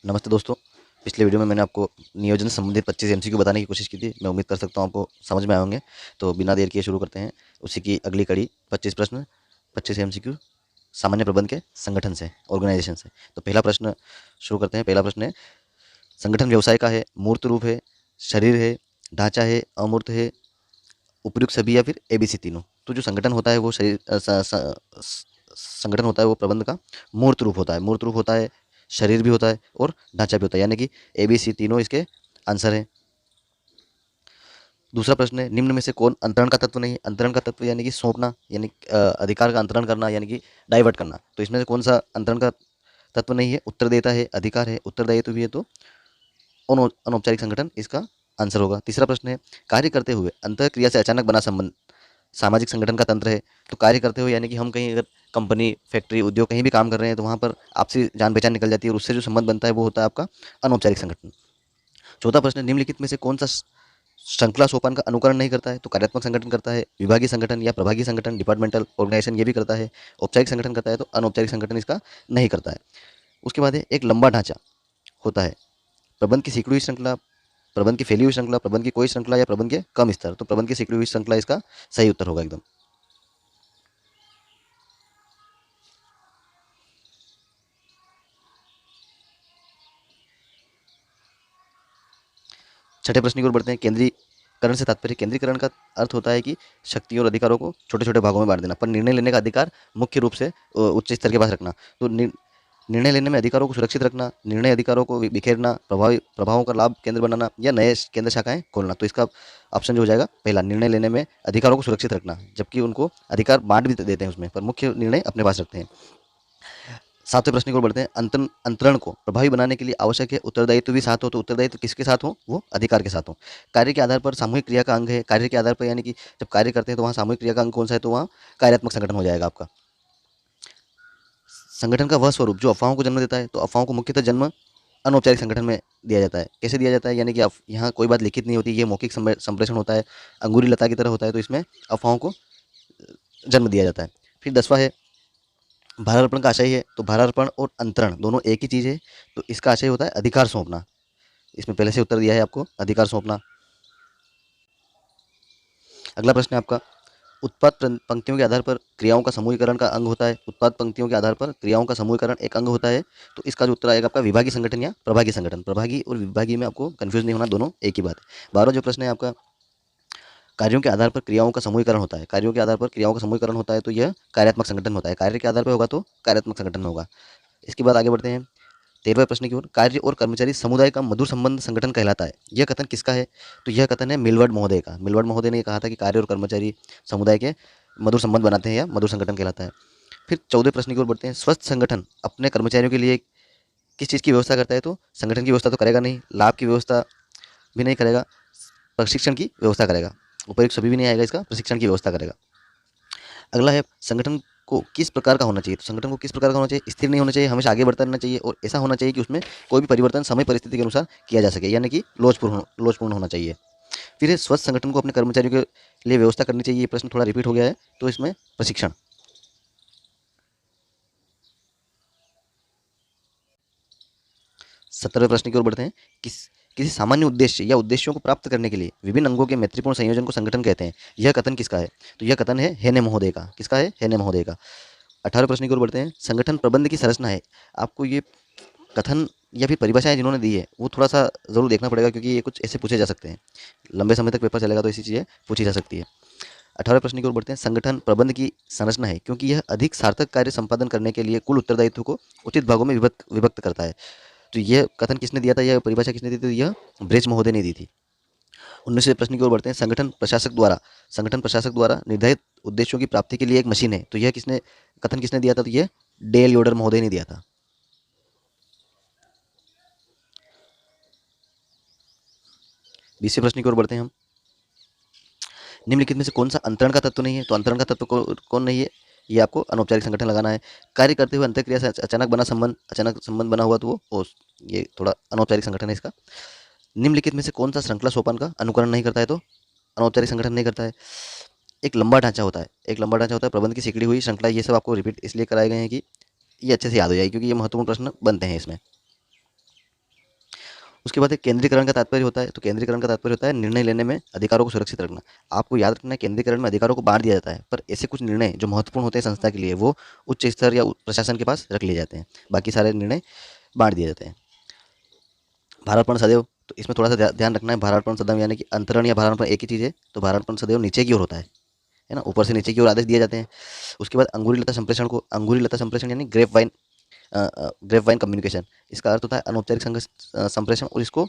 नमस्ते दोस्तों। पिछले वीडियो में मैंने आपको नियोजन से संबंधित 25 एमसीक्यू बताने की कोशिश की थी। मैं उम्मीद कर सकता हूँ आपको समझ में आए होंगे। तो बिना देर किए शुरू करते हैं उसी की अगली कड़ी। 25 प्रश्न, 25 एमसीक्यू सामान्य प्रबंध के संगठन से, ऑर्गेनाइजेशन से। तो पहला प्रश्न शुरू करते हैं। पहला प्रश्न है, संगठन व्यवसाय का है, मूर्त रूप है, शरीर है, ढांचा है, अमूर्त है, उपयुक्त सभी या फिर एबीसी तीनों। तो जो संगठन होता है वो संगठन होता है वो प्रबंध का मूर्त रूप होता है। मूर्त रूप होता है, शरीर भी होता है और ढांचा भी होता है, यानी कि एबीसी तीनों इसके आंसर है। दूसरा प्रश्न है, निम्न में से कौन अंतरण का तत्व नहीं है? अंतरण का तत्व यानी कि सौंपना, यानी अधिकार का अंतरण करना, यानी कि डाइवर्ट करना। तो इसमें से कौन सा अंतरण का तत्व नहीं है? उत्तरदायिता है, अधिकार है, उत्तरदायित्व भी है, तो अनौपचारिक संगठन इसका आंसर होगा। तीसरा प्रश्न है, कार्य करते हुए अंतः क्रिया से अचानक बना संबंध सामाजिक संगठन का तंत्र है। तो कार्य करते हुए यानी कि हम कहीं अगर कंपनी, फैक्ट्री, उद्योग कहीं भी काम कर रहे हैं तो वहाँ पर आपसी जान पहचान निकल जाती है और उससे जो संबंध बनता है वो होता है आपका अनौपचारिक संगठन। चौथा प्रश्न है, निम्नलिखित में से कौन सा श्रृंखला सोपान का अनुकरण नहीं करता है? तो कार्यात्मक संगठन करता है, विभागीय संगठन या प्रभागीय संगठन, डिपार्टमेंटल ऑर्गेनाइजेशन ये भी करता है, औपचारिक संगठन करता है, तो अनौपचारिक संगठन इसका नहीं करता है। उसके बाद है, एक लंबा ढांचा होता है, प्रबंध की सिकुड़ी हुई श्रृंखला, प्रबंध की फैली हुई श्रृंखला, प्रबंध की कोई श्रृंखला या प्रबंध के कम स्तर। तो प्रबंध की सिकुड़ी हुई श्रृंखला इसका सही उत्तर होगा एकदम। छठे प्रश्न की ओर बढ़ते हैं। केंद्रीकरण से तात्पर्य, केंद्रीकरण का अर्थ होता है कि शक्तियों और अधिकारों को छोटे छोटे भागों में बांट देना, पर निर्णय लेने का अधिकार मुख्य रूप से उच्च स्तर के पास रखना। तो निर्णय लेने में अधिकारों को सुरक्षित रखना, निर्णय अधिकारों को बिखेरना, प्रभावों का लाभ केंद्र बनाना या नए केंद्र शाखाएं खोलना। तो इसका ऑप्शन जो हो जाएगा पहला, निर्णय लेने में अधिकारों को सुरक्षित रखना, जबकि उनको अधिकार बांट भी देते हैं उसमें, पर मुख्य निर्णय अपने पास रखते हैं। सातवें प्रश्न की ओर बढ़ते हैं। अंतरण को प्रभावी बनाने के लिए आवश्यक है उत्तरदायित्व भी साथ हो। तो उत्तरदायित्व किसके साथ हो? वो अधिकार के साथ हो। कार्य के आधार पर सामूहिक क्रिया का अंग है। कार्य के आधार पर यानी कि जब कार्य करते हैं तो वहाँ सामूहिक क्रिया का अंग कौन सा है? तो वहाँ कार्यात्मक संगठन हो जाएगा आपका। संगठन का वह स्वरूप जो अफवाहों को जन्म देता है। तो अफवाहों को मुख्यतः जन्म अनौपचारिक संगठन में दिया जाता है। कैसे दिया जाता है? यानी कि यहाँ कोई बात लिखित नहीं होती, ये मौखिक संप्रेषण होता है, अंगूरी लता की तरह होता है, तो इसमें अफवाहों को जन्म दिया जाता है। फिर 10वां है, भारार्पण का आशय है। तो भारार्पण और अंतरण दोनों एक ही चीज़ है, तो इसका आशय होता है अधिकार सौंपना। इसमें पहले से उत्तर दिया है आपको, अधिकार सौंपना। अगला प्रश्न है आपका, उत्पाद पंक्तियों के आधार पर क्रियाओं का समूहीकरण का अंग होता है। उत्पाद पंक्तियों के आधार पर क्रियाओं का समूहीकरण एक अंग होता है। तो इसका जो उत्तर आएगा आपका विभागीय संगठन या प्रभागीय संगठन। प्रभागी और विभागीय में आपको कंफ्यूज नहीं होना, दोनों एक ही बात है। 12वां जो प्रश्न है आपका, कार्यों के आधार पर क्रियाओं का समूहीकरण होता है। कार्यों के आधार पर क्रियाओं का समूहीकरण होता है, तो यह कार्यात्मक संगठन होता है। कार्य के आधार पर होगा तो कार्यात्मक संगठन में होगा। इसके बाद आगे बढ़ते हैं 13वें प्रश्न की ओर। कार्य और कर्मचारी समुदाय का मधुर संबंध संगठन कहलाता है। यह कथन किसका है? तो यह कथन है मिलवर्ड महोदय का। मिलवर्ड महोदय ने कहा था कि कार्य और कर्मचारी समुदाय के मधुर संबंध बनाते हैं या मधुर संगठन कहलाता है। फिर 14वें प्रश्न की ओर बढ़ते हैं। स्वस्थ संगठन अपने कर्मचारियों के लिए किस चीज़ की व्यवस्था करता है? तो संगठन की व्यवस्था तो करेगा नहीं, लाभ की व्यवस्था भी नहीं करेगा, प्रशिक्षण की व्यवस्था करेगा। उपयुक्त सभी भी नहीं आएगा, इसका प्रशिक्षण की व्यवस्था करेगा। अगला है, संगठन को किस प्रकार का होना चाहिए? तो संगठन को किस प्रकार का होना चाहिए? स्थिर नहीं होना चाहिए, हमेशा आगे बढ़ता रहना चाहिए, और ऐसा होना चाहिए कि उसमें कोई भी परिवर्तन समय परिस्थिति के अनुसार किया जा सके, यानी कि लोचपूर्ण होना चाहिए। फिर है, स्वस्थ संगठन को अपने कर्मचारियों के लिए व्यवस्था करनी चाहिए। ये प्रश्न थोड़ा रिपीट हो गया है, तो इसमें प्रशिक्षण। 17वें प्रश्न की ओर बढ़ते हैं। किसी सामान्य उद्देश्य या उद्देश्यों को प्राप्त करने के लिए विभिन्न अंगों के मैत्रीपूर्ण संयोजन को संगठन कहते हैं। यह कथन किसका है? तो यह कथन है हेने महोदय का। किसका है? हेने महोदय का। 18वें प्रश्न की ओर बढ़ते हैं। संगठन प्रबंध की संरचना है। आपको ये कथन या फिर परिभाषाएं जिन्होंने दी है वो थोड़ा सा जरूर देखना पड़ेगा, क्योंकि ये कुछ ऐसे पूछे जा सकते हैं, लंबे समय तक पेपर चलेगा तो ऐसी चीज़ें पूछी जा सकती है। 18वें प्रश्न की ओर बढ़ते हैं। संगठन प्रबंध की संरचना है क्योंकि यह अधिक सार्थक कार्य संपादन करने के लिए कुल उत्तरदायित्व को उचित भागों में विभक्त विभक्त करता है। तो यह कथन किसने दिया था, यह परिभाषा किसने दी थी? तो यह ब्रेच महोदय ने दी थी। 19वें प्रश्न की ओर बढ़ते हैं। संगठन प्रशासक द्वारा निर्धारित उद्देश्यों की प्राप्ति के लिए एक मशीन है। तो यह कथन किसने दिया था? तो यह डेल योडर महोदय ने दिया था। 20वें प्रश्न की ओर बढ़ते हैं हम। निम्नलिखित में से कौन सा अंतरण का तत्व नहीं है? तो अंतरण का तत्व कौन नहीं है? ये आपको अनौपचारिक संगठन लगाना है। कार्य करते हुए अंतःक्रिया से अचानक संबंध बना हुआ, तो ये थोड़ा अनौपचारिक संगठन है इसका। निम्नलिखित में से कौन सा श्रृंखला सोपान का अनुकरण नहीं करता है? तो अनौपचारिक संगठन नहीं करता है। एक लंबा ढांचा होता है, प्रबंध की सिकड़ी हुई श्रृंखला। ये सब आपको रिपीट इसलिए कराए गए हैं कि ये अच्छे से याद हो जाए, क्योंकि ये महत्वपूर्ण प्रश्न बनते हैं इसमें। उसके बाद एक केंद्रीकरण का तात्पर्य होता है। तो केंद्रीकरण का तात्पर्य होता है निर्णय लेने में अधिकारों को सुरक्षित रखना। आपको याद रखना है केंद्रीकरण में अधिकारों को बांट दिया जाता है, पर ऐसे कुछ निर्णय जो महत्वपूर्ण होते हैं संस्था के लिए वो उच्च स्तर या प्रशासन के पास रख लिए जाते हैं। बाकी सारे निर्णय बांट दिए जाते हैं। भारार्पण सदैव, तो इसमें थोड़ा सा ध्यान रखना है। भारार्पण सदैव यानी कि अंतरण या भारार्पण एक ही चीज़ है। तो भारार्पण सदैव नीचे की ओर होता है ना, ऊपर से नीचे की ओर आदेश दिए जाते हैं। उसके बाद अंगूरी लता संप्रेषण को, अंगूरी लता संप्रेषण यानी ग्रेप वाइन कम्युनिकेशन, इसका अर्थ होता है अनौपचारिक संप्रेषण, और इसको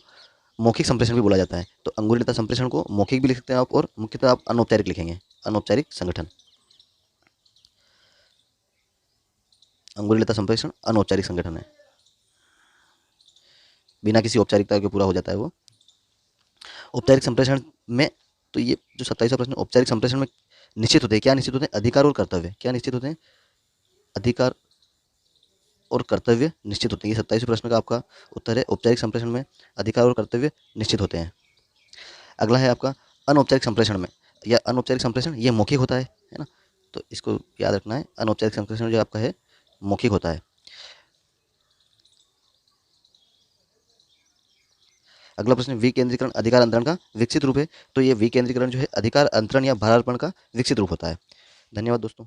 मौखिक संप्रेषण भी बोला जाता है। तो अंगूरी लता संप्रेषण को मौखिक भी लिख सकते हैं आप, और मुख्यतः आप अनौपचारिक लिखेंगे, अनौपचारिक संगठन। अंगूरी लता संप्रेषण अनौपचारिक संगठन है, बिना किसी औपचारिकता के पूरा हो जाता है वो। औपचारिक संप्रेषण में, तो ये जो 27वां प्रश्न, औपचारिक संप्रेषण में निश्चित होते हैं, क्या निश्चित होते हैं? अधिकार और कर्तव्य। क्या निश्चित होते हैं? अधिकार और कर्तव्य निश्चित होते हैं। ये 27वें प्रश्न का आपका उत्तर है। औपचारिक संप्रेषण में अधिकार और कर्तव्य निश्चित होते हैं। अगला है आपका अनौपचारिक संप्रेषण में, या अनौपचारिक संप्रेषण ये मौखिक होता है ना, तो इसको याद रखना है। अनौपचारिक संप्रेषण जो आपका है मौखिक होता है। अगला प्रश्न, विकेंद्रीकरण अधिकार अंतरण का विकसित रूप है। तो ये विकेंद्रीकरण जो है अधिकार अंतरण या भारार्पण का विकसित रूप होता है। धन्यवाद दोस्तों।